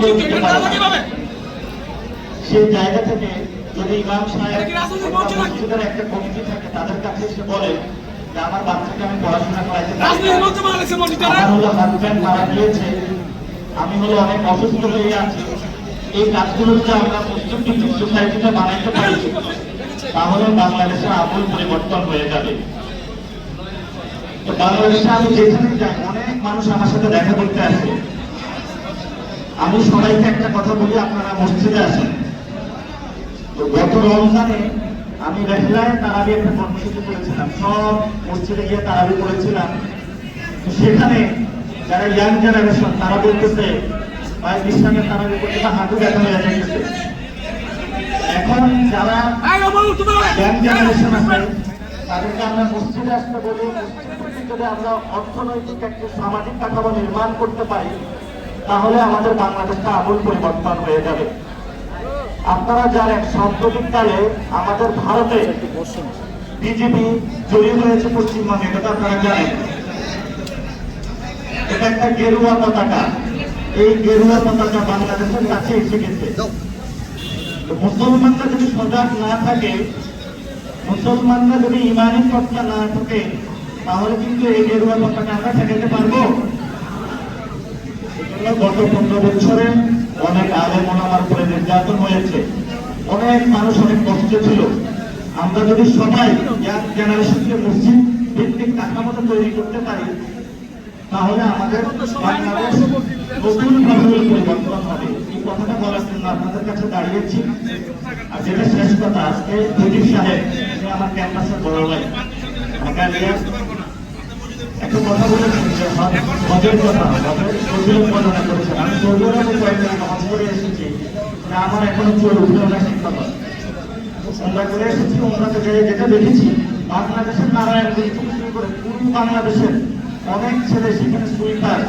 কেউ দিতে পারে না। সেই জায়গা থেকে যদি ইমাম সাহেব মসজিদের একটা কমিটি থাকে, তাদের কাছে এসে বলে যে আমার বাচ্চাকে আমি পড়াশোনা করাইতে পারি, আমার হলো হাজব্যান্ড মারা গিয়েছে, আমি হলো অনেক অসুস্থ হয়ে আছি, এই কাজগুলো যদি আমরা মুসলিম ভিত্তিক সোসাইটিতে বানাইতে পারি, তাহলে বাংলাদেশে আমূল পরিবর্তন হয়ে যাবে। তো বাংলাদেশে আমি যেখানে যাই অনেক মানুষ আমার সাথে দেখা করতে আসে। আমি সবাইকে একটা কথা বলি, আপনারা মসজিদে আসেন। তো গত রমজানে আমি রেখলায় তারাবি একটা কর্মসূচি করেছিলাম, সব মসজিদে গিয়ে তারাবি করেছিলাম। তো সেখানে যারা ইয়াং জেনারেশন তারা বলতেছে ভাই ইসলামের তারাবি করতে হাঁটু ব্যথা হয়ে যাচ্ছে। এখন যারা ইয়াং জেনারেশন আছে তাদেরকে আমরা মসজিদে আসতে বলি, মসজিদে যদি আমরা অর্থনৈতিক একটা সামাজিক কাঠামো নির্মাণ করতে পারি, তাহলে আমাদের বাংলাদেশটা আমূল পরিবর্তন হয়ে যাবে। আপনারা জানেন সাম্প্রতিককালে আমাদের ভারতে বিজেপি জয়ী হয়েছে পশ্চিমবঙ্গে, এটা আপনারা জানেন। এটা একটা গেরুয়া পতাকা, এই গেরুয়া পতাকা বাংলাদেশের কাছে এসে গেছে। মুসলমানরা যদি সজাগ না থাকে, মুসলমানরা যদি ইমানি সত্তা না থাকে, তাহলে কিন্তু এই গেরুয়া পতাকা আমরা ঠেকাতে পারবো। গত 15 বছরে অনেক আলেম ওলামার উপরে নির্যাতন হয়েছে, অনেক মানুষ অনেক কষ্টে ছিল। আমরা যদি সবাই ইয়াং জেনারেশনকে মসজিদ ভিত্তিক কাঠামোটা তৈরি করতে পারি, তাহলে আমাদের বাংলাদেশ নতুন ভাবে পরিবর্তন হবে। এই কথাটা বলার জন্য আপনাদের কাছে দাঁড়িয়েছি। আর যেটা শেষ কথা, আজকে মুজিব সাহেব আমার ক্যাম্পাসের বড় ভাই, একটা কথা বলেছেন যে হজের কথা, হজের ফজিলত বর্ণনা করেছেন। আমি সৌদি আরবে কয়েকদিন হজ করে এসেছি, আমার এখনো চোর উঠেও না শিক্ষা। আমরা করে এসেছি, আমরা যেটা দেখেছি বাংলাদেশের নারায়ণগঞ্জ থেকে শুরু করে পুরো বাংলাদেশের অনেক ছেলে সেখানে সুইপার